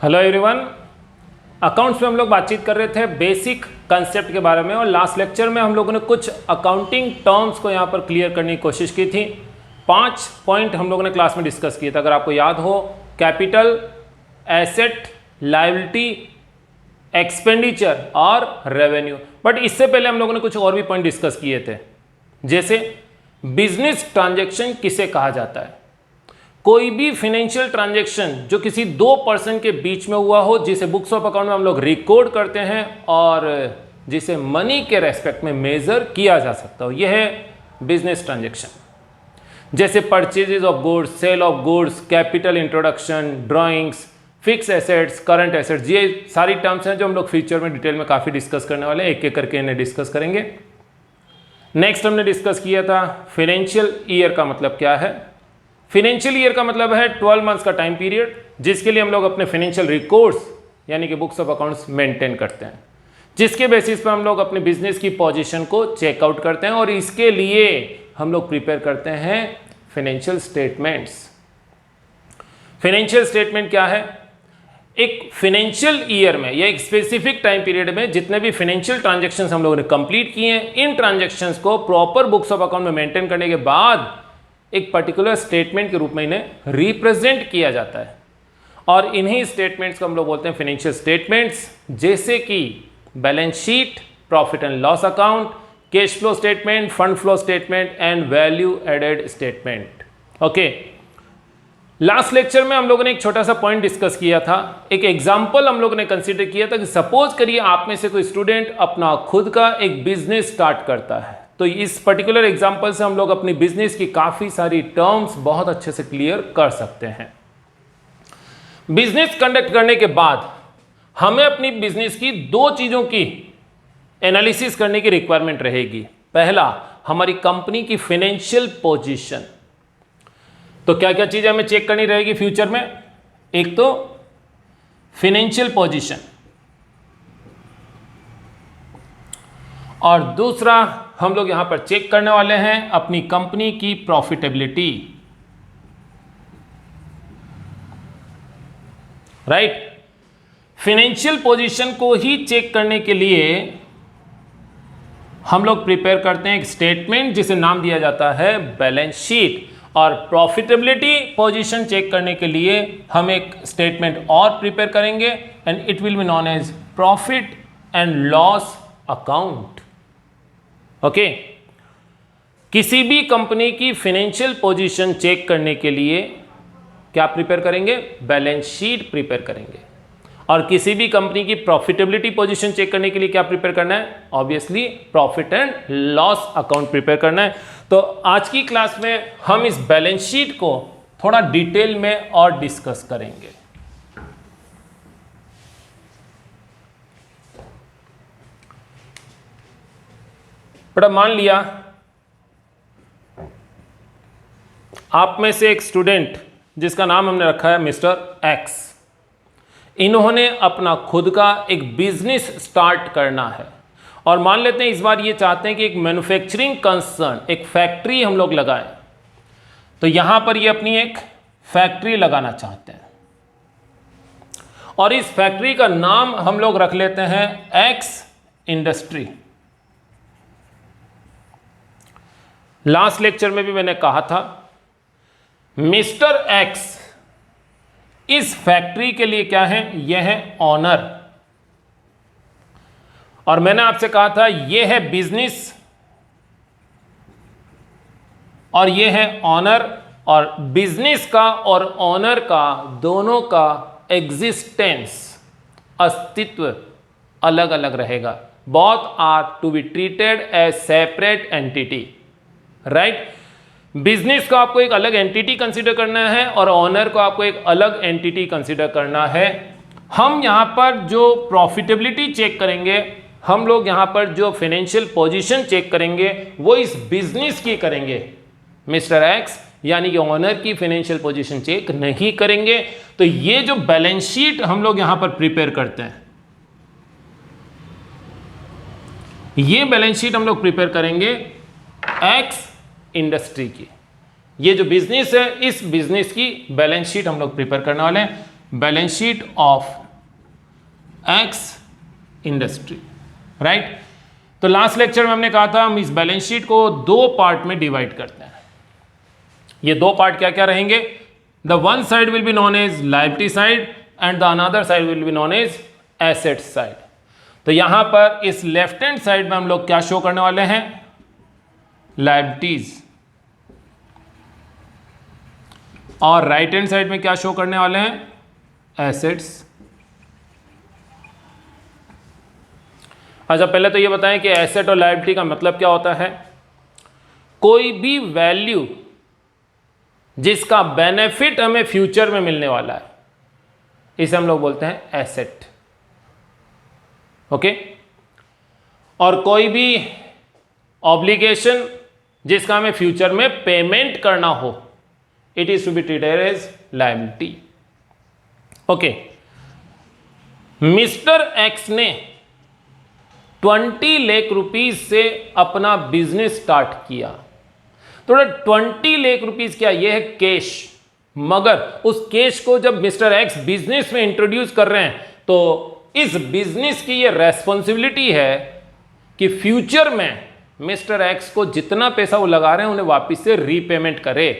Hello everyone. Accounts में हम लोग बातचीत कर रहे थे बेसिक कंसेप्ट के बारे में, और लास्ट लेक्चर में हम लोगों ने कुछ अकाउंटिंग टर्म्स को यहाँ पर क्लियर करने की कोशिश की थी। 5 पॉइंट हम लोगों ने क्लास में डिस्कस किए थे, अगर आपको याद हो। कैपिटल, एसेट, लायबिलिटी, एक्सपेंडिचर और रेवेन्यू। बट इससे पहले हम लोगों ने कुछ और भी पॉइंट डिस्कस किए थे, जैसे बिजनेस ट्रांजैक्शन किसे कहा जाता है। कोई भी फाइनेंशियल ट्रांजैक्शन जो किसी दो पर्सन के बीच में हुआ हो, जिसे बुक्स ऑफ अकाउंट में हम लोग रिकॉर्ड करते हैं और जिसे मनी के रेस्पेक्ट में मेजर किया जा सकता हो, यह है बिजनेस ट्रांजैक्शन। जैसे purchases of goods, sale of goods, capital introduction, drawings, fix assets, current assets. ये सारी टर्म्स हैं जो हम लोग फ्यूचर में डिटेल में काफ़ी डिस्कस करने वाले हैं, एक एक करके इन्हें डिस्कस करेंगे। नेक्स्ट हमने डिस्कस किया था फाइनेंशियल ईयर का मतलब क्या है। फाइनेंशियल ईयर का मतलब है 12 मंथ्स का टाइम पीरियड, जिसके लिए हम लोग अपने फाइनेंशियल रिकॉर्ड्स यानी कि बुक्स ऑफ अकाउंट्स मेंटेन करते हैं, जिसके बेसिस पर हम लोग अपने बिजनेस की पोजीशन को चेकआउट करते हैं, और इसके लिए हम लोग प्रिपेयर करते हैं फाइनेंशियल स्टेटमेंट्स। फाइनेंशियल स्टेटमेंट क्या है? एक फाइनेंशियल ईयर में या एक स्पेसिफिक टाइम पीरियड में जितने भी फाइनेंशियल ट्रांजैक्शंस हम लोगों ने कंप्लीट किए हैं, इन ट्रांजैक्शंस को प्रॉपर बुक्स ऑफ अकाउंट में मेंटेन करने के बाद एक पर्टिकुलर स्टेटमेंट के रूप में इन्हें रिप्रेजेंट किया जाता है, और इन्हीं स्टेटमेंट्स को हम लोग बोलते हैं फाइनेंशियल स्टेटमेंट्स, जैसे कि balance sheet, profit and loss account, cash flow statement, fund flow statement and value added statement. Okay, last lecture में हम लोगों ने एक छोटा सा पॉइंट डिस्कस किया था, एक एग्जांपल हम लोगों ने कंसीडर किया था कि सपोज करिए आप में से कोई स्टूडेंट अपना खुद का एक बिजनेस स्टार्ट करता है, तो इस पर्टिकुलर एग्जांपल से हम लोग अपनी बिजनेस की काफी सारी टर्म्स बहुत अच्छे से क्लियर कर सकते हैं। बिजनेस कंडक्ट करने के बाद हमें अपनी बिजनेस की दो चीजों की एनालिसिस करने की रिक्वायरमेंट रहेगी। पहला, हमारी कंपनी की फाइनेंशियल पोजीशन। तो क्या क्या चीजें हमें चेक करनी रहेगी फ्यूचर में? एक तो फाइनेंशियल पोजीशन, और दूसरा हम लोग यहां पर चेक करने वाले हैं अपनी कंपनी की प्रॉफिटेबिलिटी। राइट, फाइनेंशियल पोजीशन को ही चेक करने के लिए हम लोग प्रिपेयर करते हैं एक स्टेटमेंट जिसे नाम दिया जाता है बैलेंस शीट, और प्रॉफिटेबिलिटी पोजीशन चेक करने के लिए हम एक स्टेटमेंट और प्रिपेयर करेंगे, and it will be known as profit and loss account. Okay, किसी भी कंपनी की फाइनेंशियल पोजीशन चेक करने के लिए क्या प्रिपेयर करेंगे? बैलेंस शीट प्रिपेयर करेंगे। और किसी भी कंपनी की प्रॉफिटेबिलिटी पोजीशन चेक करने के लिए क्या प्रिपेयर करना है? Obviously profit and loss account prepare करना है। तो आज की क्लास में हम इस बैलेंस शीट को थोड़ा डिटेल में और डिस्कस करेंगे। बट अब मान लिया आप में से एक स्टूडेंट जिसका नाम हमने रखा है मिस्टर एक्स, इन्होंने अपना खुद का एक बिजनेस स्टार्ट करना है, और मान लेते हैं इस बार ये चाहते हैं कि एक मैन्युफैक्चरिंग कंसर्न, एक फैक्ट्री हम लोग लगाएं। तो यहां पर ये अपनी एक फैक्ट्री लगाना चाहते हैं, और इस फैक्ट्री का नाम हम लोग रख लेते हैं एक्स इंडस्ट्री। लास्ट लेक्चर में भी मैंने कहा था मिस्टर एक्स इस फैक्ट्री के लिए क्या है? यह है ऑनर, और मैंने आपसे कहा था यह है बिजनेस और यह है ऑनर, और बिजनेस का और ऑनर का दोनों का एग्जिस्टेंस, अस्तित्व अलग अलग रहेगा। Both are to be treated as separate entity. Right, business को आपको एक अलग एंटिटी कंसीडर करना है और ऑनर को आपको एक अलग एंटिटी कंसीडर करना है। हम यहां पर जो प्रॉफिटेबिलिटी चेक करेंगे, हम लोग यहां पर जो फाइनेंशियल पोजीशन चेक करेंगे, वो इस बिजनेस की करेंगे। मिस्टर एक्स यानी कि ऑनर की फाइनेंशियल पोजीशन चेक नहीं करेंगे। तो ये जो बैलेंस शीट हम लोग यहां पर प्रिपेयर करते हैं, ये बैलेंस शीट हम लोग प्रिपेयर करेंगे एक्स इंडस्ट्री की। ये जो बिजनेस है, इस बिजनेस की बैलेंस शीट हम लोग प्रिपेयर करने वाले हैं। Balance sheet of x industry, right. तो लास्ट लेक्चर में हमने कहा था हम इस बैलेंस शीट को दो पार्ट में डिवाइड करते हैं। ये दो पार्ट क्या क्या रहेंगे? The one side will be known as liability side and the another side will be known as asset side. तो यहां पर इस लेफ्ट हैंड साइड में हम लोग क्या शो करने वाले हैं? लायबिलिटीज। और राइट हैंड साइड में क्या शो करने वाले हैं? एसेट्स। अच्छा, पहले तो ये बताएं कि एसेट और लायबिलिटी का मतलब क्या होता है। कोई भी वैल्यू जिसका बेनिफिट हमें फ्यूचर में मिलने वाला है, इसे हम लोग बोलते हैं एसेट। ओके। और कोई भी ऑब्लिगेशन जिसका हमें फ्यूचर में पेमेंट करना हो, it is to be treated as liability. Okay. Mister X ने 20 लाख रुपीज से अपना बिजनेस स्टार्ट किया। तो 20 लाख रुपीज क्या? यह है कैश। मगर उस कैश को जब मिस्टर एक्स बिजनेस में इंट्रोड्यूस कर रहे हैं, तो इस बिजनेस की यह रेस्पॉन्सिबिलिटी है कि फ्यूचर में मिस्टर एक्स को जितना पैसा वो लगा रहे हैं उन्हें वापस से रीपेमेंट करे।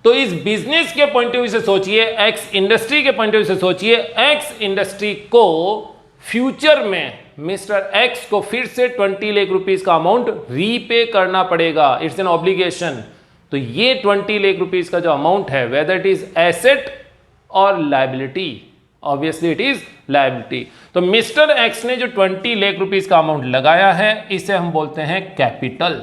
तो इस बिजनेस के पॉइंट ऑफ व्यू से सोचिए, एक्स इंडस्ट्री के पॉइंट ऑफ व्यू से सोचिए, एक्स इंडस्ट्री को फ्यूचर में मिस्टर एक्स को फिर से 20 लाख रुपीस का अमाउंट रीपे करना पड़ेगा। It's an obligation. तो ये 20 लाख रुपीस का जो अमाउंट है, वेदर इट इज एसेट और liability, obviously it is liability. तो मिस्टर एक्स ने जो 20 लाख रुपीस का अमाउंट लगाया है, इसे हम बोलते हैं कैपिटल।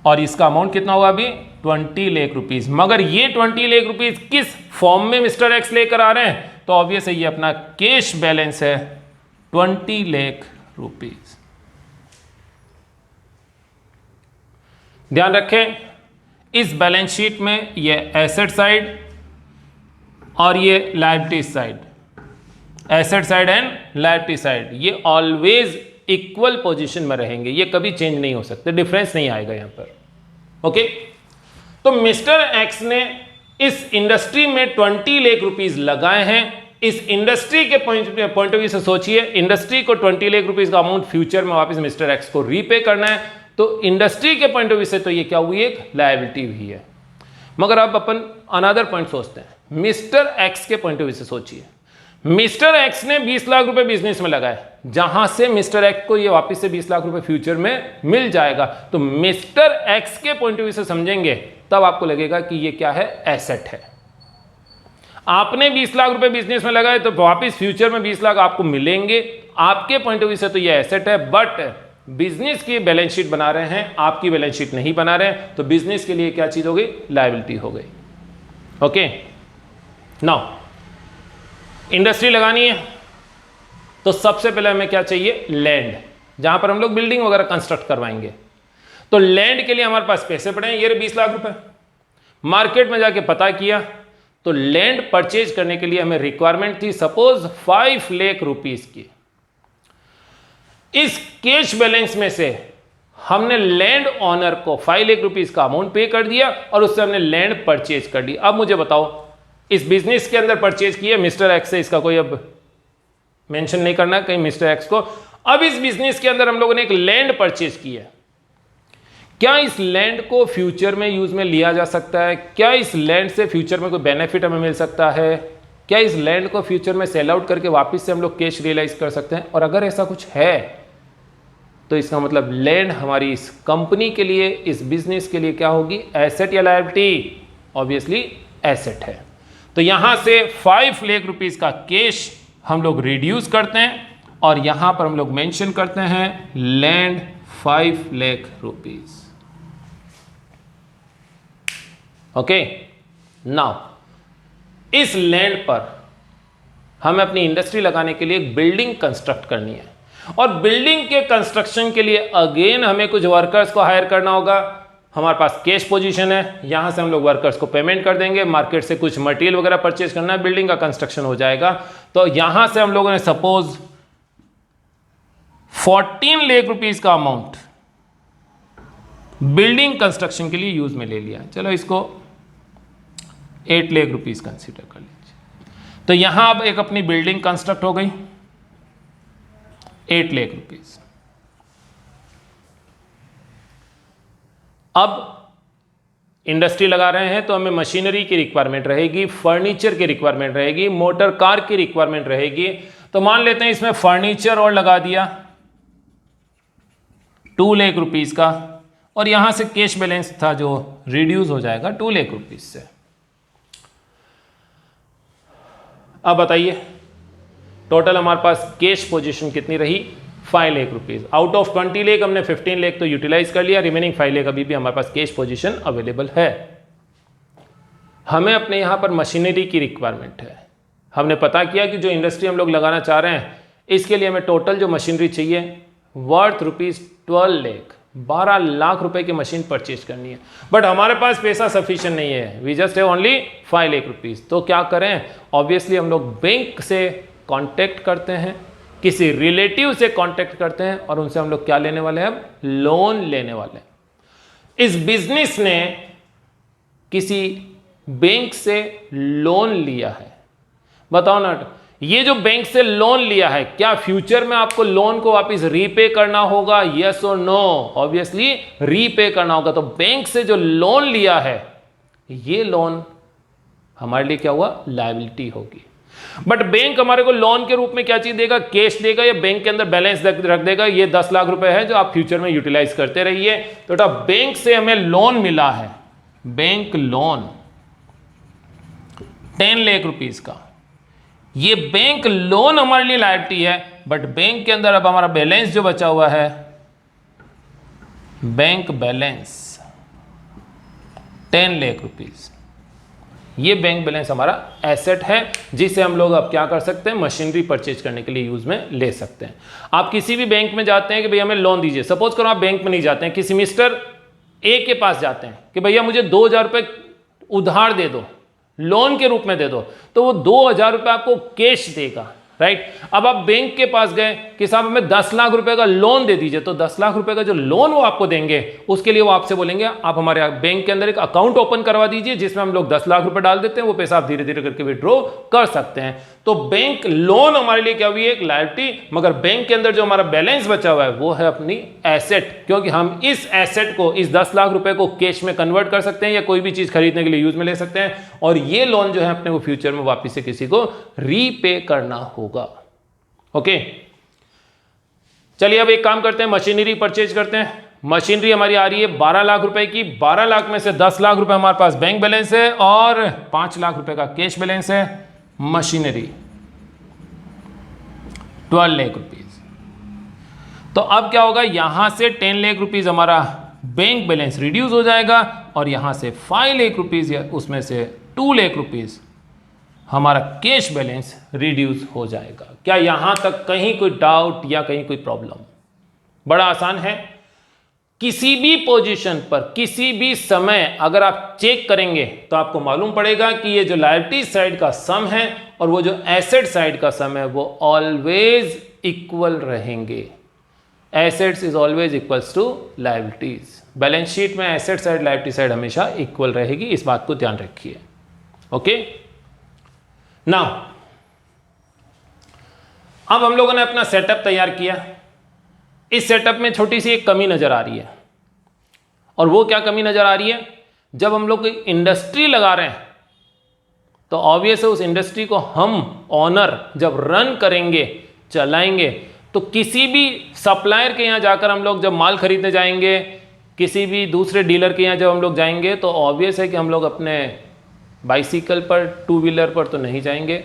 और इसका अमाउंट कितना होगा अभी? 20 लाख रुपीस। मगर ये 20 लाख रुपीस किस फॉर्म में मिस्टर एक्स लेकर आ रहे हैं? तो ऑब्वियस है ये अपना कैश बैलेंस है 20 लाख रुपीस। ध्यान रखें, इस बैलेंस शीट में ये एसेट साइड और ये liability side, asset side and liability side, ये ऑलवेज इक्वल पोजीशन में रहेंगे। ये कभी चेंज नहीं हो सकते, डिफरेंस नहीं आएगा यहां पर। ओके। तो मिस्टर एक्स ने इस इंडस्ट्री में 20 लाख रुपीस लगाए हैं। इस इंडस्ट्री के पॉइंट ऑफ व्यू से सोचिए, इंडस्ट्री को 20 लाख रुपीस का अमाउंट फ्यूचर में वापस मिस्टर एक्स को रीपे करना है। तो इंडस्ट्री के पॉइंट ऑफ व्यू से तो ये क्या हुई? एक लायबिलिटी भी है। मगर अब अपन अनदर पॉइंट सोचते हैं, मिस्टर एक्स के पॉइंट ऑफ व्यू से सोचिए। मिस्टर एक्स ने 20 लाख रुपए बिजनेस में लगाए, जहां से मिस्टर एक्स को ये वापस से 20 लाख रुपए फ्यूचर में मिल जाएगा। तो मिस्टर एक्स के पॉइंट ऑफ व्यू से समझेंगे तब आपको लगेगा कि ये क्या है? एसेट है। आपने 20 लाख रुपए बिजनेस में लगाए तो वापस फ्यूचर में 20 लाख आपको मिलेंगे। आपके पॉइंट ऑफ व्यू से तो ये एसेट है, बट बिजनेस की बैलेंस शीट बना रहे हैं, आपकी बैलेंस शीट नहीं बना रहे हैं, तो बिजनेस के लिए क्या चीज हो गई? लायबिलिटी हो गई। ओके। नाउ इंडस्ट्री लगानी है तो सबसे पहले हमें क्या चाहिए? लैंड, जहां पर हम लोग बिल्डिंग वगैरह कंस्ट्रक्ट करवाएंगे। तो लैंड के लिए हमारे पास पैसे पड़े हैं, ये 20 लाख रुपए। मार्केट में जाके पता किया तो लैंड परचेज करने के लिए हमें रिक्वायरमेंट थी सपोज 5 लाख रुपीस की। इस कैश बैलेंस में से हमने लैंड ऑनर को 5 लाख रुपीस का अमाउंट पे कर दिया और उससे हमने लैंड परचेज कर ली। अब मुझे बताओ, इस बिजनेस के अंदर परचेज किया मिस्टर एक्स से, इसका कोई अब मेंशन नहीं करना कहीं मिस्टर एक्स को। अब इस बिजनेस के अंदर हम लोगों ने एक लैंड परचेज किया। क्या इस लैंड को फ्यूचर में यूज में लिया जा सकता है? क्या इस लैंड से फ्यूचर में कोई बेनिफिट हमें मिल सकता है? क्या इस लैंड को फ्यूचर में सेल आउट करके वापस से हम लोग कैश रियलाइज कर सकते हैं? और अगर ऐसा कुछ है तो इसका मतलब लैंड हमारी इस कंपनी के लिए, इस बिजनेस के लिए क्या होगी? एसेट या लायबिलिटी? ऑब्वियसली एसेट है। तो यहां से 5 लाख रुपीस का कैश हम लोग रिड्यूस करते हैं और यहां पर हम लोग मेंशन करते हैं land 5 lakh rupees. Okay. Now इस लैंड पर हमें अपनी इंडस्ट्री लगाने के लिए एक बिल्डिंग कंस्ट्रक्ट करनी है और बिल्डिंग के कंस्ट्रक्शन के लिए अगेन हमें कुछ वर्कर्स को हायर करना होगा। हमारे पास कैश पोजीशन है, यहां से हम लोग वर्कर्स को पेमेंट कर देंगे, मार्केट से कुछ मटेरियल वगैरह परचेज करना है, बिल्डिंग का कंस्ट्रक्शन हो जाएगा। तो यहां से हम लोगों ने सपोज 14 लाख रुपीस का अमाउंट बिल्डिंग कंस्ट्रक्शन के लिए यूज में ले लिया। चलो इसको 8 लाख रुपीस कंसीडर कर लीजिए। तो यहां अब एक अपनी बिल्डिंग कंस्ट्रक्ट हो गई 8 लाख रुपीस। अब इंडस्ट्री लगा रहे हैं तो हमें मशीनरी की रिक्वायरमेंट रहेगी, फर्नीचर की रिक्वायरमेंट रहेगी, मोटर कार की रिक्वायरमेंट रहेगी। तो मान लेते हैं इसमें फर्नीचर और लगा दिया 2 लाख रुपीस का, और यहां से कैश बैलेंस था जो रिड्यूस हो जाएगा 2 लाख रुपीस से। अब बताइए टोटल हमारे पास कैश पोजीशन कितनी रही? 5 lakh rupees. Out of 20 lakh हमने 15 लाख तो यूटिलाइज कर लिया, रिमेनिंग 5 लाख अभी भी हमारे पास कैश पोजीशन अवेलेबल है। हमें अपने यहां पर मशीनरी की रिक्वायरमेंट है। हमने पता किया कि जो इंडस्ट्री हम लोग लगाना चाह रहे हैं इसके लिए हमें टोटल जो मशीनरी चाहिए वर्थ रुपीज 12 लाख, 12 लाख रुपए की मशीन परचेज करनी है। बट हमारे पास पैसा सफिशिएंट नहीं है, we just have only 5 lakh rupees. तो क्या करें? ऑब्वियसली हम लोग बैंक से कांटेक्ट करते हैं, किसी रिलेटिव से कांटेक्ट करते हैं और उनसे हम लोग क्या लेने वाले हैं? लोन लेने वाले हैं। इस बिजनेस ने किसी बैंक से लोन लिया है, बताओ ना, ये जो बैंक से लोन लिया है क्या फ्यूचर में आपको लोन को वापस रीपे करना होगा? यस और नो? ऑब्वियसली रीपे करना होगा। तो बैंक से जो लोन लिया है ये लोन हमारे लिए क्या हुआ? लायबिलिटी होगी। बट बैंक हमारे को लोन के रूप में क्या चीज देगा? कैश देगा या बैंक के अंदर बैलेंस रख देगा, ये 10 लाख रुपए है जो आप फ्यूचर में यूटिलाइज करते रहिए। तो बेटा बैंक से हमें लोन मिला है, बैंक लोन 10 लाख रुपीस का। ये बैंक लोन हमारे लिए लायबिलिटी है, बट बैंक के अंदर अब हमारा बैलेंस जो बचा हुआ है, बैंक बैलेंस 10 लाख रुपीस, ये बैंक बैलेंस हमारा एसेट है जिसे हम लोग अब क्या कर सकते हैं? मशीनरी परचेज करने के लिए यूज में ले सकते हैं। आप किसी भी बैंक में जाते हैं कि भैया हमें लोन दीजिए, सपोज करो आप बैंक में नहीं जाते हैं, किसी मिस्टर ए के पास जाते हैं कि भैया मुझे 2000 रुपये उधार दे दो, लोन के रूप में दे दो, तो वो 2000 रुपये आपको कैश देगा, राइट। अब आप बैंक के पास गए कि साहब हमें 10 लाख रुपए का लोन दे दीजिए, तो 10 लाख रुपए का जो लोन वो आपको देंगे उसके लिए वो आपसे बोलेंगे आप हमारे बैंक के अंदर एक अकाउंट ओपन करवा दीजिए जिसमें हम लोग 10 लाख रुपए डाल देते हैं, वो पैसा आप धीरे धीरे करके विड्रॉ कर सकते हैं। तो बैंक लोन हमारे लिए क्या हुई? एक लायबिलिटी, मगर बैंक के अंदर जो हमारा बैलेंस बचा हुआ है वो है अपनी एसेट, क्योंकि हम इस एसेट को, इस 10 लाख रुपए को कैश में कन्वर्ट कर सकते हैं या कोई भी चीज खरीदने के लिए यूज में ले सकते हैं, और ये लोन जो है अपने को फ्यूचर में वापिस से किसी को रीपे करना होगा। ओके, चलिए अब एक काम करते हैं, मशीनरी परचेज करते हैं। मशीनरी हमारी आ रही है 12 लाख रुपए की, 12 लाख में से 10 लाख रुपए हमारे पास बैंक बैलेंस है और 5 लाख रुपए का कैश बैलेंस है। Machinery 12 lakh rupees. तो अब क्या होगा? यहां से 10 लाख रुपीज हमारा बैंक बैलेंस रिड्यूस हो जाएगा और यहां से 5 लाख रुपीज, उसमें से 2 लाख रुपीज हमारा कैश बैलेंस रिड्यूस हो जाएगा। क्या यहां तक कहीं कोई डाउट या कहीं कोई प्रॉब्लम? बड़ा आसान है। किसी भी पोजीशन पर किसी भी समय अगर आप चेक करेंगे तो आपको मालूम पड़ेगा कि ये जो लायबिलिटी साइड का सम है और वो जो एसेट साइड का सम है वो ऑलवेज इक्वल रहेंगे। Assets is always equals to liabilities. Balance sheet में एसेट साइड लायबिलिटी साइड हमेशा इक्वल रहेगी, इस बात को ध्यान रखिए। ओके, नाउ अब हम लोगों ने अपना सेटअप तैयार किया। इस सेटअप में छोटी सी एक कमी नजर आ रही है, और वो क्या कमी नजर आ रही है? जब हम लोग इंडस्ट्री लगा रहे हैं तो ऑब्वियस है उस इंडस्ट्री को हम ऑनर जब रन करेंगे, चलाएंगे, तो किसी भी सप्लायर के यहाँ जाकर हम लोग जब माल खरीदने जाएंगे, किसी भी दूसरे डीलर के यहाँ जब हम लोग जाएंगे, तो ऑब्वियस है कि हम लोग अपने बाइसिकल पर, 2 व्हीलर पर तो नहीं जाएंगे।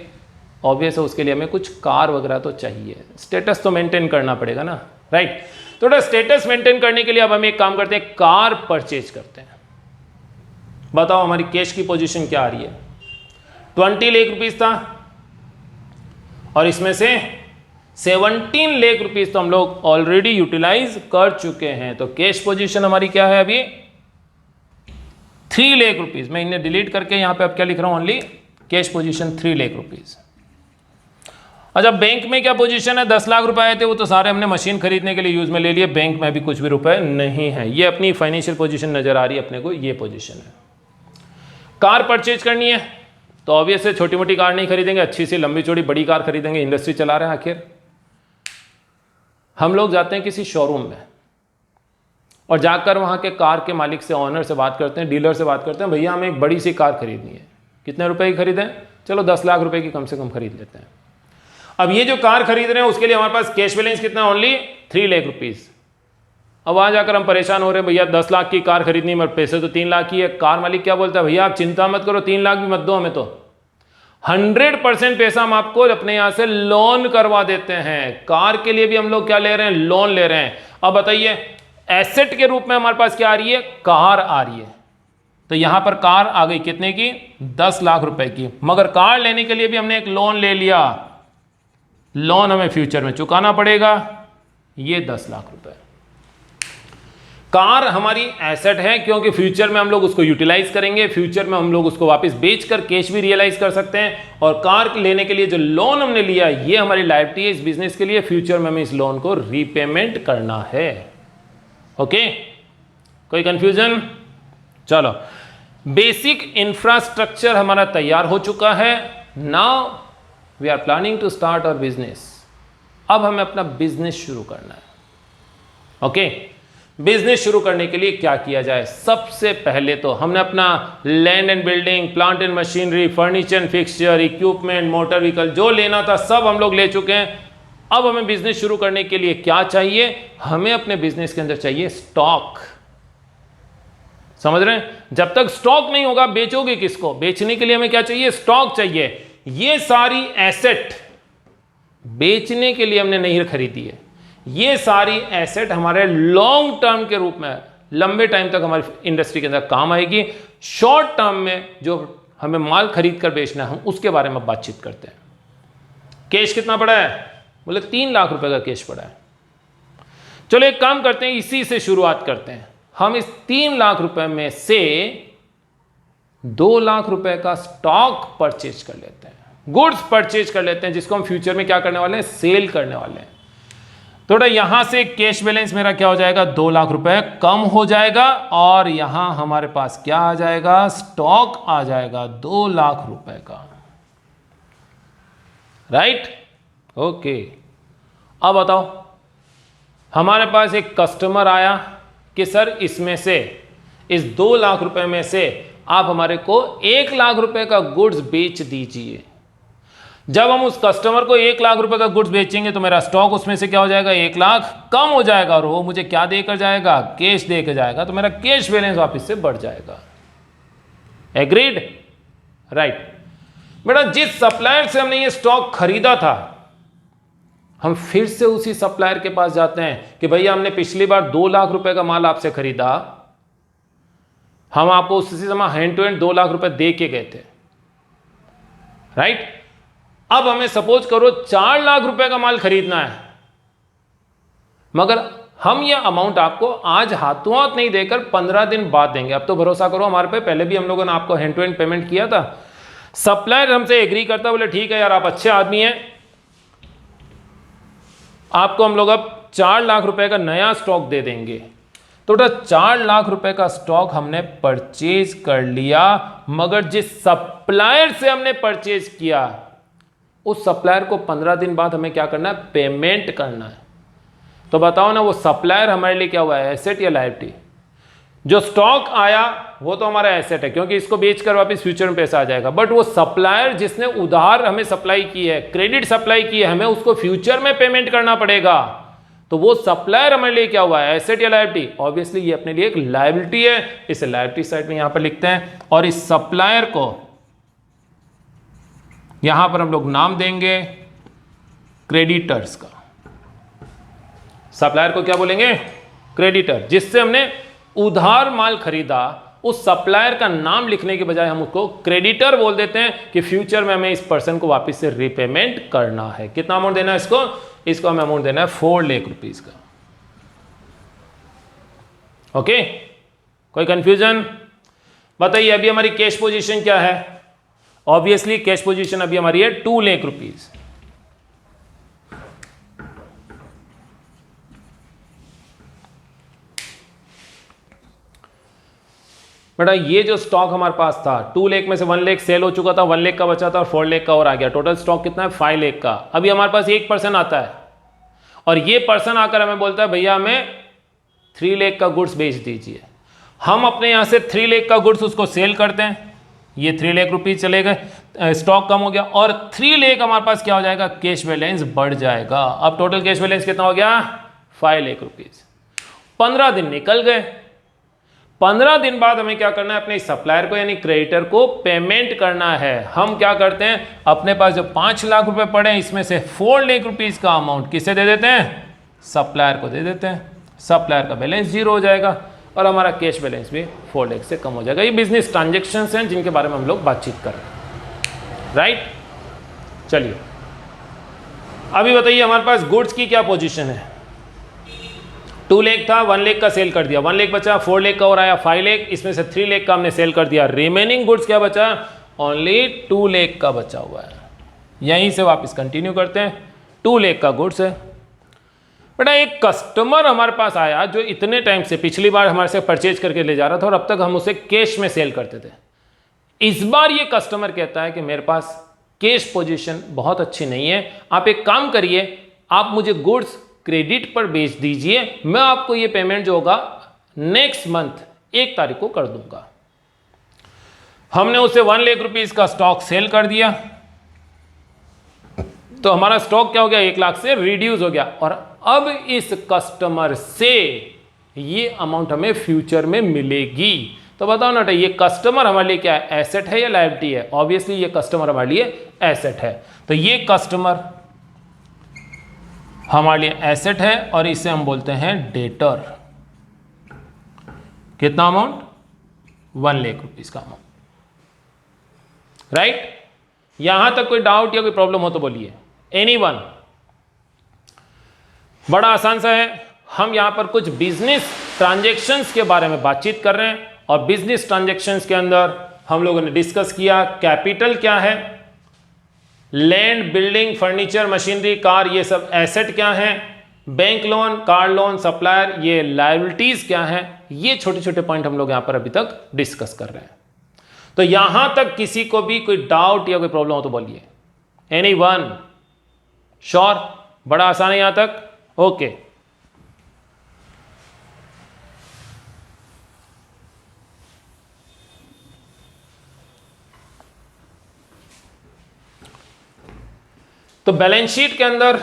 ऑब्वियस है उसके लिए हमें कुछ कार वगैरह तो चाहिए, स्टेटस तो मेंटेन करना पड़ेगा ना, राइट। तो स्टेटस मेंटेन करने के लिए अब हम एक काम करते हैं, कार परचेज करते हैं। बताओ हमारी कैश की पोजीशन क्या आ रही है? 20 लाख रुपीस था और इसमें से 17 लाख रुपीस तो हम लोग ऑलरेडी यूटिलाइज कर चुके हैं। तो कैश पोजीशन हमारी क्या है अभी? 3 लाख रुपीज। मैं इन्हें डिलीट करके यहां पे अब क्या लिख रहा हूं? Only cash position 3 lakh rupees. अच्छा, बैंक में क्या पोजीशन है? 10 लाख रुपए आए थे, वो तो सारे हमने मशीन खरीदने के लिए यूज में ले लिए, बैंक में भी कुछ भी रुपए नहीं है। ये अपनी फाइनेंशियल पोजीशन नजर आ रही है अपने को, ये पोजीशन है। कार परचेज करनी है, तो ऑब्वियसली छोटी मोटी कार नहीं खरीदेंगे, अच्छी सी लंबी चौड़ी बड़ी कार खरीदेंगे, इंडस्ट्री चला रहे हैं। आखिर हम लोग जाते हैं किसी शोरूम में और जाकर वहाँ के कार के मालिक से, ऑनर से बात करते हैं, डीलर से बात करते हैं, भैया हमें एक बड़ी सी कार खरीदनी है। कितने रुपए की खरीदें? चलो 10 लाख रुपए की कम से कम खरीद लेते हैं। अब ये जो कार खरीद रहे हैं उसके लिए हमारे पास कैश बैलेंस कितना? Only 3 lakh rupees. अब वहाँ जाकर हम परेशान हो रहे हैं, भैया 10 लाख की कार खरीदनी, मगर पैसे तो 3 लाख की है। कार मालिक क्या बोलता है? भैया आप चिंता मत करो, 3 लाख भी मत दो हमें, तो 100% पैसा हम आपको अपने यहाँ से लोन करवा देते हैं। कार के लिए भी हम लोग क्या ले रहे हैं? लोन ले रहे हैं। अब बताइए, एसेट के रूप में हमारे पास क्या आ रही है? कार आ रही है। तो यहां पर कार आ गई कितने की? 10 लाख रुपए की। मगर कार लेने के लिए भी हमने एक लोन ले लिया, लोन हमें फ्यूचर में चुकाना पड़ेगा, ये 10 लाख रुपए। कार हमारी एसेट है क्योंकि फ्यूचर में हम लोग उसको यूटिलाइज करेंगे, फ्यूचर में हम लोग उसको वापस बेचकर कैश भी रियलाइज कर सकते हैं। और कार लेने के लिए जो लोन हमने लिया ये हमारी लायबिलिटी है इस बिजनेस के लिए, फ्यूचर में हमें इस लोन को रीपेमेंट करना है। ओके, कोई कंफ्यूजन? चलो, बेसिक इंफ्रास्ट्रक्चर हमारा तैयार हो चुका है। Now we are planning to start our business. अब हमें अपना बिजनेस शुरू करना है। ओके, बिजनेस शुरू करने के लिए क्या किया जाए? सबसे पहले तो हमने अपना land and building, plant and machinery, furniture and fixture, equipment, motor vehicle जो लेना था सब हम लोग ले चुके हैं। अब हमें बिजनेस शुरू करने के लिए क्या चाहिए? हमें अपने बिजनेस के अंदर चाहिए स्टॉक। समझ रहे हैं? जब तक स्टॉक नहीं होगा बेचोगे किसको? बेचने के लिए हमें क्या चाहिए? स्टॉक चाहिए। ये सारी एसेट बेचने के लिए हमने नहीं खरीदी है, ये सारी एसेट हमारे लॉन्ग टर्म के रूप में, लंबे टाइम तक हमारी इंडस्ट्री के अंदर काम आएगी। शॉर्ट टर्म में जो हमें माल खरीद कर बेचना है हम उसके बारे में बातचीत करते हैं। कैश कितना पड़ा है? बोले 3 लाख रुपए का कैश पड़ा है। चलो एक काम करते हैं, इसी से शुरुआत करते हैं। हम इस 3 लाख रुपए में से 2 लाख रुपए का स्टॉक परचेज कर लेते हैं, गुड्स परचेज कर लेते हैं, जिसको हम फ्यूचर में क्या करने वाले हैं? सेल करने वाले हैं। थोड़ा यहां से कैश बैलेंस मेरा क्या हो जाएगा? 2 लाख रुपए कम हो जाएगा और यहां हमारे पास क्या आ जाएगा? स्टॉक आ जाएगा 2 लाख रुपए का। राइट? ओके, अब बताओ, हमारे पास एक कस्टमर आया कि सर इसमें से, इस 2 लाख रुपए में से आप हमारे को 1 लाख रुपए का गुड्स बेच दीजिए। जब हम उस कस्टमर को 1 लाख रुपए का गुड्स बेचेंगे तो मेरा स्टॉक उसमें से क्या हो जाएगा? 1 लाख कम हो जाएगा और वो मुझे क्या देकर जाएगा? कैश देकर जाएगा। तो मेरा कैश बैलेंस वापस से बढ़ जाएगा। एग्रीड? राइट। बेटा, जिस सप्लायर से हमने ये स्टॉक खरीदा था हम फिर से उसी सप्लायर के पास जाते हैं कि भैया हमने पिछली बार 2 लाख रुपए का माल आपसे खरीदा, हम आपको उसी समय हैंड टू हैंड 2 लाख रुपए दे के गए थे। राइट? अब हमें सपोज करो 4 लाख रुपए का माल खरीदना है, मगर हम ये अमाउंट आपको आज हाथों हाथ नहीं देकर 15 दिन बाद देंगे। अब तो भरोसा करो हमारे पे, पहले भी हम लोगों ने आपको हैंड टू हैंड पेमेंट किया था। सप्लायर हमसे एग्री करता, बोले ठीक है यार आप अच्छे आदमी हैं, आपको हम लोग अब 4 लाख रुपए का नया स्टॉक दे देंगे। तो 4 लाख रुपए का स्टॉक हमने परचेज कर लिया, मगर जिस सप्लायर से हमने परचेज किया उस सप्लायर को 15 दिन बाद हमें क्या करना है? पेमेंट करना है। तो बताओ ना, वो सप्लायर हमारे लिए क्या हुआ है? एसेट या लायबिलिटी? जो स्टॉक आया वो तो हमारा एसेट है क्योंकि इसको बेचकर वापस फ्यूचर में पैसा आ जाएगा, बट वो सप्लायर जिसने उधार हमें सप्लाई की है, क्रेडिट सप्लाई की है, हमें उसको फ्यूचर में पेमेंट करना पड़ेगा। तो वो सप्लायर हमारे लिए क्या हुआ है? एसेट या लायबिलिटी? ऑब्वियसली ये अपने लिए एक लायबिलिटी है, इसे लायबिलिटी साइड में यहां पर लिखते हैं। और इस सप्लायर को यहां पर हम लोग नाम देंगे क्रेडिटर्स का। सप्लायर को क्या बोलेंगे? क्रेडिटर। जिससे हमने उधार माल खरीदा उस सप्लायर का नाम लिखने के बजाय हम उसको क्रेडिटर बोल देते हैं कि फ्यूचर में हमें इस पर्सन को वापस से रीपेमेंट करना है। कितना अमाउंट देना है इसको? इसको हमें अमाउंट देना है 4 लाख रुपीस का। ओके, कोई कंफ्यूजन? बताइए अभी हमारी कैश पोजीशन क्या है? ऑब्वियसली कैश पोजीशन अभी हमारी है 2 लाख रुपीस। बेटा ये जो स्टॉक हमारे पास था 2 लाख में से 1 लाख सेल हो चुका था, 1 लाख का बचा था और 4 लाख का और आ गया, टोटल स्टॉक कितना है 5 लाख का। अभी हमारे पास एक पर्सन आता है और ये पर्सन आकर हमें बोलता है भैया हमें 3 लाख का गुड्स बेच दीजिए। हम अपने यहाँ से 3 लाख का गुड्स उसको सेल करते हैं, ये 3 लाख रुपीज चले गए, स्टॉक कम हो गया और 3 लाख हमारे पास क्या हो जाएगा, कैश बैलेंस बढ़ जाएगा। अब टोटल कैश बैलेंस कितना हो गया 5 लाख रुपीज। 15 दिन निकल गए, 15 दिन बाद हमें क्या करना है, अपने सप्लायर को यानी क्रेडिटर को पेमेंट करना है। हम क्या करते हैं, अपने पास जो 5 लाख रुपए पड़े हैं इसमें से 4 लाख रुपीज का अमाउंट किसे दे देते हैं, सप्लायर को दे देते हैं। सप्लायर का बैलेंस 0 हो जाएगा और हमारा कैश बैलेंस भी 4 लाख से कम हो जाएगा। ये बिजनेस ट्रांजेक्शन्स हैं जिनके बारे में हम लोग बातचीत कर रहे हैं, राइट। चलिए अभी बताइए हमारे पास गुड्स की क्या पोजीशन है। 2 लाख था, 1 लाख का सेल कर दिया, 1 लाख बचा, 4 लाख का और आया 5 लाख, इसमें से 3 लाख का हमने सेल कर दिया। रिमेनिंग गुड्स क्या बचा, ओनली 2 लाख का बचा हुआ है। यहीं से वापस कंटिन्यू करते हैं। 2 लाख का गुड्स है। बेटा एक कस्टमर हमारे पास आया जो इतने टाइम से पिछली बार हमारे से परचेज करके ले जा रहा था और अब तक हम उसे कैश में सेल करते थे। इस बार ये कस्टमर कहता है कि मेरे पास कैश पोजीशन बहुत अच्छी नहीं है, आप एक काम करिए, आप मुझे गुड्स क्रेडिट पर बेच दीजिए, मैं आपको ये पेमेंट जो होगा नेक्स्ट मंथ 1 तारीख को कर दूंगा। हमने उसे 1 लाख रुपीज का स्टॉक सेल कर दिया तो हमारा स्टॉक क्या हो गया, 1 लाख से रिड्यूस हो गया और अब इस कस्टमर से ये अमाउंट हमें फ्यूचर में मिलेगी। तो बताओ ना ये कस्टमर हमारे लिए क्या है, एसेट है या लायबिलिटी है? ऑब्वियसली ये कस्टमर हमारे लिए एसेट है। तो ये कस्टमर हमारे लिए एसेट है और इसे हम बोलते हैं डेटर। कितना अमाउंट, 1 लाख रुपीज का अमाउंट, राइट। यहां तक कोई डाउट या कोई प्रॉब्लम हो तो बोलिए, एनीवन। बड़ा आसान सा है। हम यहां पर कुछ बिजनेस ट्रांजैक्शंस के बारे में बातचीत कर रहे हैं और बिजनेस ट्रांजैक्शंस के अंदर हम लोगों ने डिस्कस किया कैपिटल क्या है, land, building, furniture, machinery, car, ये सब एसेट क्या है, bank loan, car loan, supplier, ये लायबिलिटीज क्या है। ये छोटे छोटे पॉइंट हम लोग यहां पर अभी तक डिस्कस कर रहे हैं। तो यहां तक किसी को भी कोई डाउट या कोई प्रॉब्लम हो तो बोलिए, एनीवन? श्योर? बड़ा आसान है यहां तक, ओके। तो बैलेंस शीट के अंदर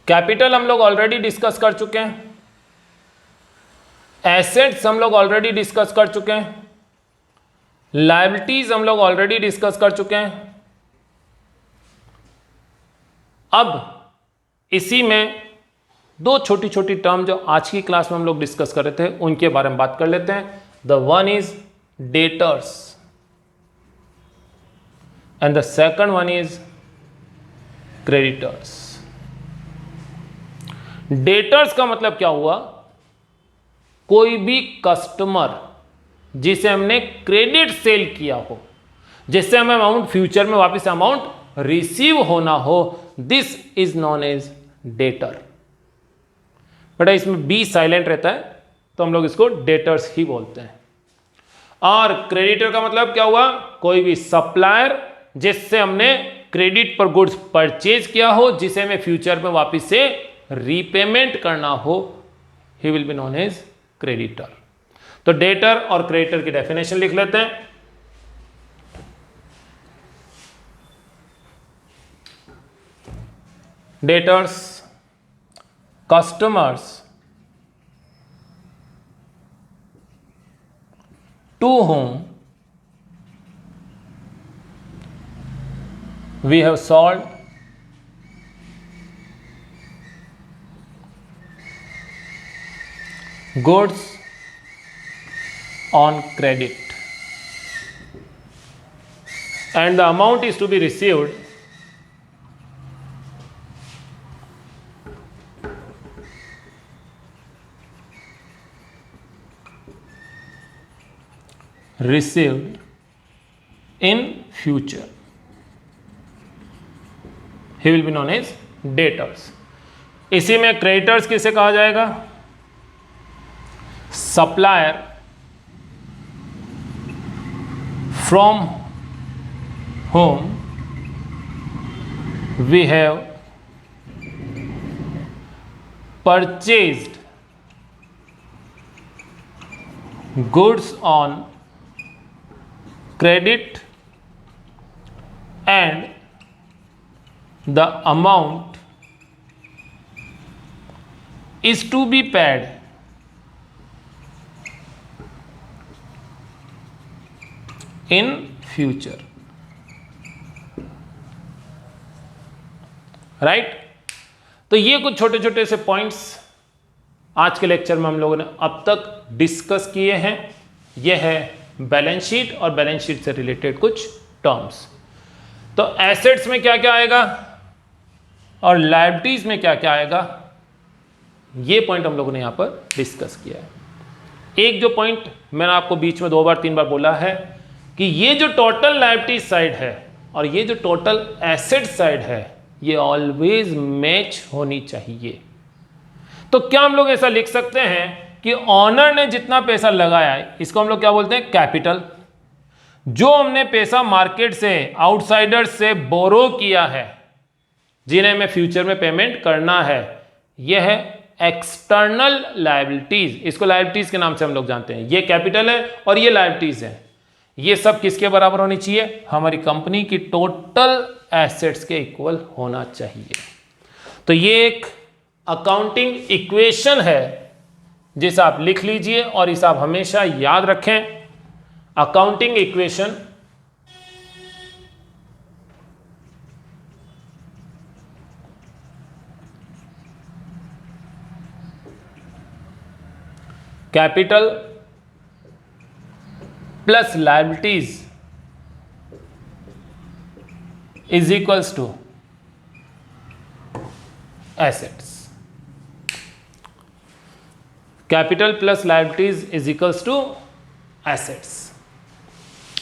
कैपिटल हम लोग ऑलरेडी डिस्कस कर चुके हैं, एसेट्स हम लोग ऑलरेडी डिस्कस कर चुके हैं, लायबिलिटीज हम लोग ऑलरेडी डिस्कस कर चुके हैं। अब इसी में 2 छोटी छोटी टर्म जो आज की क्लास में हम लोग डिस्कस कर रहे थे उनके बारे में बात कर लेते हैं। The one is debtors and the second one is creditors. Debtors का मतलब क्या हुआ, कोई भी कस्टमर जिसे हमने क्रेडिट सेल किया हो, जिससे हमें अमाउंट फ्यूचर में वापस अमाउंट रिसीव होना हो, this is known as debtor. बेटा इसमें बी साइलेंट रहता है तो हम लोग इसको डेटर्स ही बोलते हैं। और क्रेडिटर का मतलब क्या हुआ, कोई भी सप्लायर जिससे हमने क्रेडिट पर गुड्स परचेज किया हो, जिसे हमें फ्यूचर में वापस से रीपेमेंट करना हो, he will be known as creditor. तो डेटर और क्रेडिटर की डेफिनेशन लिख लेते हैं। Debtors, customers to whom we have sold goods on credit and the amount is to be received in future. He will be known as debtors. इसी में creditors किसे कहा जाएगा, supplier from whom we have purchased goods on credit and the amount is to be paid in future. Right? तो ये कुछ छोटे छोटे से पॉइंट्स आज के लेक्चर में हम लोगों ने अब तक डिस्कस किए हैं. ये है बैलेंस शीट और बैलेंस शीट से रिलेटेड कुछ टर्म्स. तो एसेट्स में क्या क्या आएगा और लायबिलिटीज में क्या क्या आएगा, ये पॉइंट हम लोगों ने यहां पर डिस्कस किया है. एक जो पॉइंट मैंने आपको बीच में 2 बार 3 बार बोला है कि ये जो टोटल लायबिलिटी साइड है और ये जो टोटल एसेट साइड है, ये ऑलवेज मैच होनी चाहिए. तो क्या हम लोग ऐसा लिख सकते हैं कि ऑनर ने जितना पैसा लगाया है, इसको हम लोग क्या बोलते हैं, कैपिटल. जो हमने पैसा मार्केट से, आउटसाइडर से बोरो किया है, जिन्हें हमें फ्यूचर में पेमेंट करना है, यह है एक्सटर्नल लायबिलिटीज. इसको लायबिलिटीज के नाम से हम लोग जानते हैं. ये कैपिटल है और ये लायबिलिटीज है. ये सब किसके बराबर होनी चाहिए, हमारी कंपनी की टोटल एसेट्स के इक्वल होना चाहिए. तो ये एक अकाउंटिंग इक्वेशन है जिसे आप लिख लीजिए और इसे आप हमेशा याद रखें. Accounting equation capital plus liabilities is equals to assets. Capital plus liabilities is equals to assets.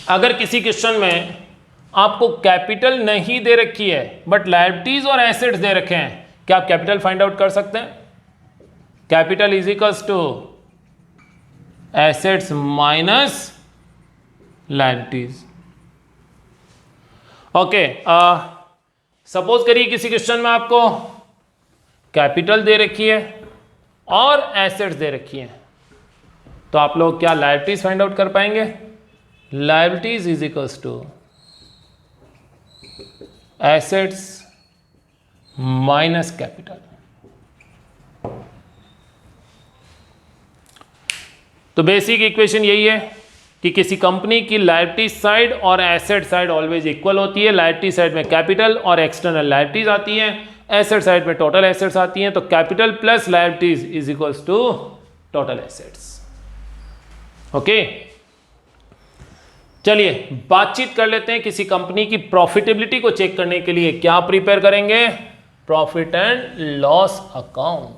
अगर किसी क्वेश्चन में आपको कैपिटल नहीं दे रखी है बट लायबिलिटीज और एसेट्स दे रखे हैं, क्या आप कैपिटल फाइंड आउट कर सकते हैं? Capital is equals to assets minus liabilities. Okay, suppose करिए किसी क्वेश्चन में आपको कैपिटल दे रखी है और एसेट्स दे रखी है, तो आप लोग क्या लायबिलिटीज फाइंड आउट कर पाएंगे? Liabilities is equals to assets minus capital. तो बेसिक इक्वेशन यही है कि किसी कंपनी की लायबिलिटी साइड और एसेट साइड ऑलवेज इक्वल होती है. लायबिलिटी साइड में कैपिटल और एक्सटर्नल लायबिलिटीज आती हैं, एसेट साइड में टोटल एसेट्स आती हैं. तो capital plus liabilities is equals to total assets. Okay, चलिए बातचीत कर लेते हैं. किसी कंपनी की प्रॉफिटेबिलिटी को चेक करने के लिए क्या प्रिपेयर करेंगे? Profit and loss account.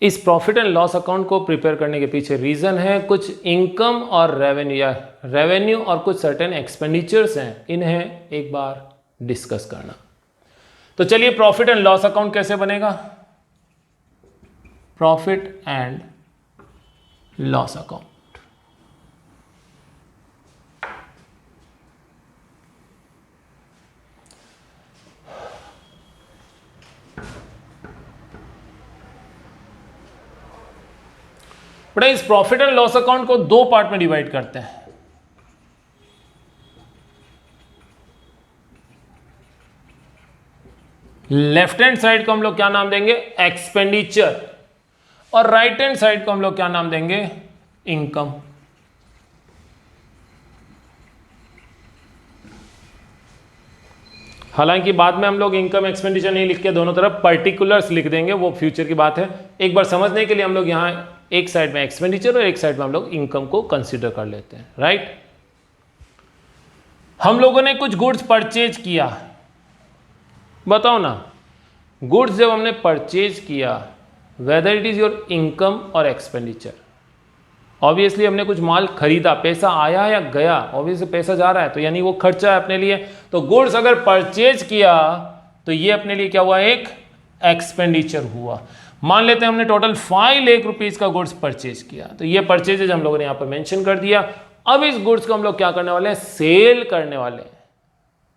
इस प्रॉफिट एंड लॉस अकाउंट को प्रिपेयर करने के पीछे रीज़न है कुछ इनकम और रेवेन्यू या रेवेन्यू और कुछ सर्टेन एक्सपेंडिचर्स हैं, इन्हें एक बार डिस्कस करना. तो चलिए प्रॉफिट एंड लॉस अकाउंट कैसे बनेगा? Profit and loss account. बड़ा इस प्रॉफिट एंड लॉस अकाउंट को 2 पार्ट में डिवाइड करते हैं. लेफ्ट हैंड साइड को हम लोग क्या नाम देंगे? एक्सपेंडिचर. और राइट हैंड साइड को हम लोग क्या नाम देंगे? इनकम. हालांकि बाद में हम लोग इनकम एक्सपेंडिचर नहीं लिख के दोनों तरफ पर्टिकुलर्स लिख देंगे, वो फ्यूचर की बात है. एक बार समझने के लिए हम लोग यहां एक साइड में एक्सपेंडिचर और एक साइड में हम लोग इनकम को कंसीडर कर लेते हैं. राइट? हम लोगों ने कुछ गुड्स परचेज किया, बताओ ना, गुड्स जब हमने परचेज किया, whether it is your income और एक्सपेंडिचर, ऑब्वियसली हमने कुछ माल खरीदा, पैसा आया या गया, ऑब्वियसली पैसा जा रहा है तो यानी वो खर्चा है अपने लिए। तो गुड्स अगर परचेज किया तो ये अपने लिए क्या हुआ, एक एक्सपेंडिचर हुआ। मान लेते हैं हमने टोटल 5 लाख रुपीस का गुड्स परचेज किया, तो ये परचेजेज हम लोगों ने यहाँ पर मेंशन कर दिया। अब इस गुड्स को हम लोग क्या करने वाले हैं, सेल करने वाले हैं।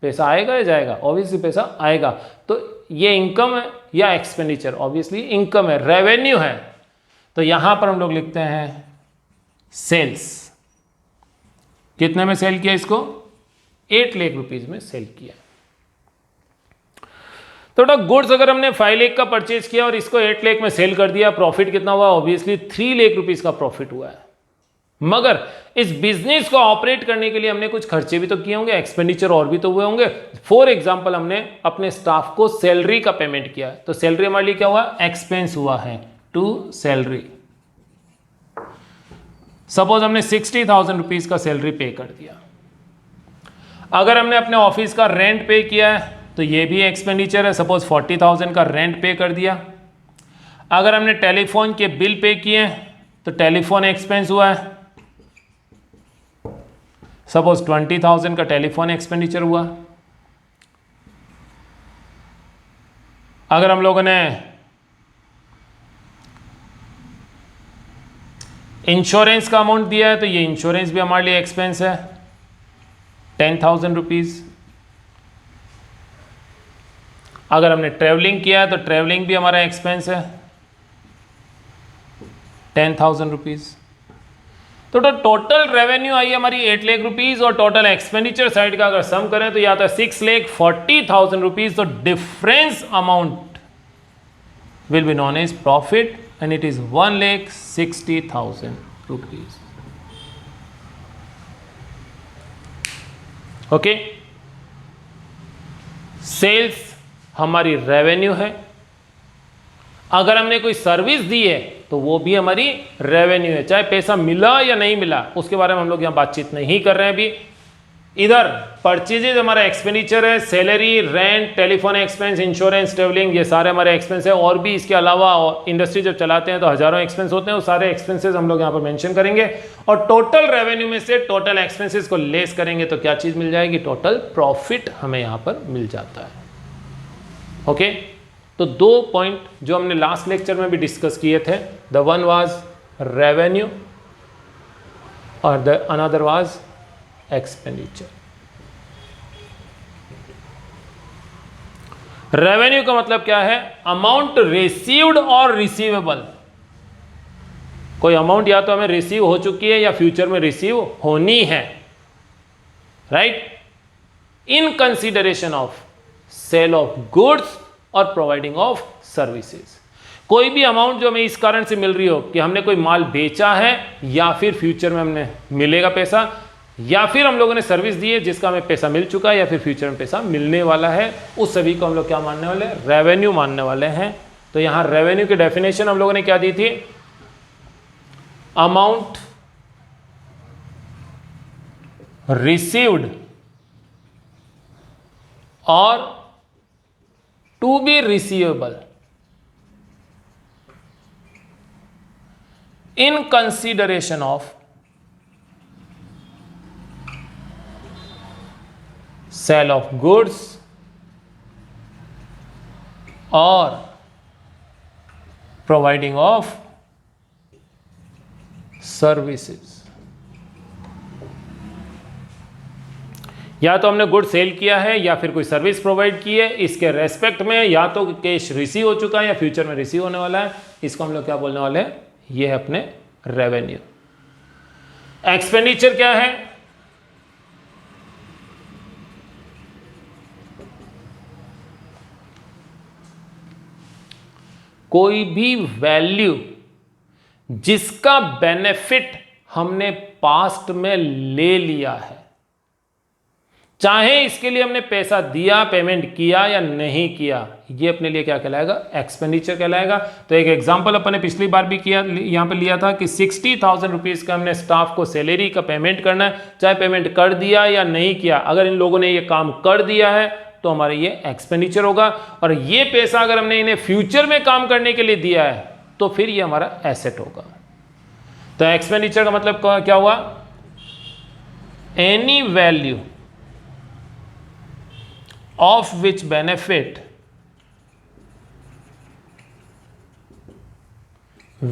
पैसा आएगा या जाएगा, ऑब्वियसली पैसा आएगा। तो ये इनकम है या एक्सपेंडिचर, ऑब्वियसली इनकम है, रेवेन्यू है। तो यहां पर हम लोग लिखते हैं सेल्स। कितने में सेल किया इसको, 8 लाख रुपीस में सेल किया। तो गुड्स अगर हमने 5 लाख का परचेज किया और इसको 8 लाख में सेल कर दिया, प्रॉफिट कितना हुआ, ऑब्वियसली 3 लाख रुपीस का प्रॉफिट हुआ है। मगर इस बिजनेस को ऑपरेट करने के लिए हमने कुछ खर्चे भी तो किए होंगे, एक्सपेंडिचर और भी तो हुए होंगे। फॉर एग्जांपल हमने अपने स्टाफ को सैलरी का पेमेंट किया है, तो सैलरी हमारे लिए क्या हुआ, एक्सपेंस हुआ है टू सैलरी। सपोज हमने 60,000 रुपीज का सैलरी पे कर दिया। अगर हमने अपने ऑफिस का रेंट पे किया है तो ये भी एक्सपेंडिचर है, सपोज 40,000 का रेंट पे कर दिया। अगर हमने टेलीफोन के बिल पे किए तो टेलीफोन एक्सपेंस हुआ है, सपोज 20,000 का टेलीफोन एक्सपेंडिचर हुआ। अगर हम लोगों ने इंश्योरेंस का अमाउंट दिया है तो ये इंश्योरेंस भी हमारे लिए एक्सपेंस है, 10,000 रुपीज। अगर हमने ट्रेवलिंग किया है तो ट्रेवलिंग भी हमारा एक्सपेंस है, 10,000 रुपीज। तो टोटल रेवेन्यू आई हमारी 8 लाख रुपीज और टोटल एक्सपेंडिचर साइड का अगर सम करें तो यह आता है 6,40,000 रुपीज। तो difference amount will be known as profit and it is 1,60,000 rupees. Okay, sales हमारी रेवेन्यू है। अगर हमने कोई सर्विस दी है तो वो भी हमारी रेवेन्यू है, चाहे पैसा मिला या नहीं मिला उसके बारे में हम लोग यहां बातचीत नहीं कर रहे हैं अभी। इधर परचेजेज हमारा एक्सपेंडिचर है, salary, rent, telephone expense, insurance, travelling, ये सारे हमारे एक्सपेंस है। और भी इसके अलावा इंडस्ट्री जब चलाते हैं तो हजारों एक्सपेंस होते हैं, वो सारे एक्सपेंसेस हम लोग यहाँ पर मेंशन करेंगे। और टोटल रेवेन्यू में से टोटल एक्सपेंसेस को लेस करेंगे तो क्या चीज मिल जाएगी, टोटल प्रॉफिट हमें यहाँ पर मिल जाता है। ओके, तो 2 पॉइंट जो हमने लास्ट लेक्चर में भी डिस्कस किए थे, द वन वाज रेवेन्यू और the another was expenditure. Revenue का मतलब क्या है, अमाउंट रिसीव्ड और रिसीवेबल। कोई अमाउंट या तो हमें रिसीव हो चुकी है या फ्यूचर में रिसीव होनी है, right, in consideration of sale of goods और प्रोवाइडिंग ऑफ सर्विसेज। कोई भी अमाउंट जो हमें इस कारण से मिल रही हो कि हमने कोई माल बेचा है या फिर फ्यूचर में हमें मिलेगा पैसा, या फिर हम लोगों ने सर्विस दी है जिसका हमें पैसा मिल चुका है या फिर फ्यूचर में पैसा मिलने वाला है, उस सभी को हम लोग क्या मानने वाले हैं, रेवेन्यू मानने वाले हैं। तो यहां रेवेन्यू की डेफिनेशन हम लोगों ने क्या दी थी, अमाउंट रिसीव्ड और to be receivable in consideration of sale of goods और प्रोवाइडिंग ऑफ सर्विसेज। या तो हमने गुड सेल किया है या फिर कोई सर्विस प्रोवाइड की है, इसके रेस्पेक्ट में या तो कैश रिसीव हो चुका है या फ्यूचर में रिसीव होने वाला है, इसको हम लोग क्या बोलने वाले हैं, ये है अपने रेवेन्यू। एक्सपेंडिचर क्या है, कोई भी वैल्यू जिसका बेनिफिट हमने पास्ट में ले लिया है, चाहे इसके लिए हमने पैसा दिया, पेमेंट किया या नहीं किया, ये अपने लिए क्या कहलाएगा, एक्सपेंडिचर कहलाएगा। तो एक एग्जांपल अपन ने पिछली बार भी किया, यहाँ पे लिया था कि 60,000 रुपीज़ का हमने स्टाफ को सैलरी का पेमेंट करना है, चाहे पेमेंट कर दिया या नहीं किया, अगर इन लोगों ने ये काम कर दिया है तो हमारे ये एक्सपेंडिचर होगा। और ये पैसा अगर हमने इन्हें फ्यूचर में काम करने के लिए दिया है तो फिर ये हमारा एसेट होगा। तो एक्सपेंडिचर का मतलब क्या हुआ, any value of which benefit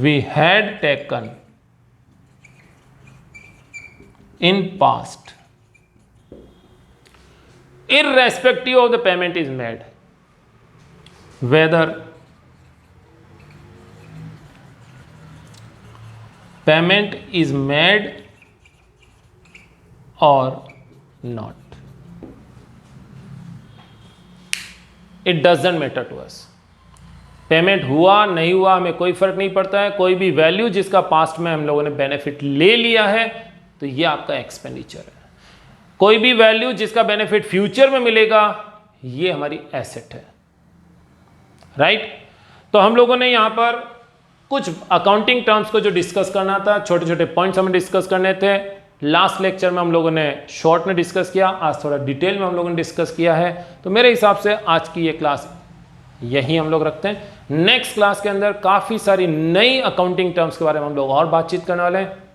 we had taken in past irrespective of the payment is made, whether payment is made or not, it doesn't matter to us. Payment हुआ नहीं हुआ हमें कोई फर्क नहीं पड़ता है। कोई भी वैल्यू जिसका पास्ट में हम लोगों ने बेनिफिट ले लिया है तो ये आपका एक्सपेंडिचर है। कोई भी वैल्यू जिसका बेनिफिट फ्यूचर में मिलेगा ये हमारी एसेट है, राइट। तो हम लोगों ने यहां पर कुछ अकाउंटिंग टर्म्स को जो डिस्कस करना था, छोटे छोटे पॉइंट्स हमें डिस्कस करने थे। लास्ट लेक्चर में हम लोगों ने शॉर्ट में डिस्कस किया, आज थोड़ा डिटेल में हम लोगों ने डिस्कस किया है। तो मेरे हिसाब से आज की ये क्लास यही हम लोग रखते हैं। नेक्स्ट क्लास के अंदर काफ़ी सारी नई अकाउंटिंग टर्म्स के बारे में हम लोग और बातचीत करने वाले हैं।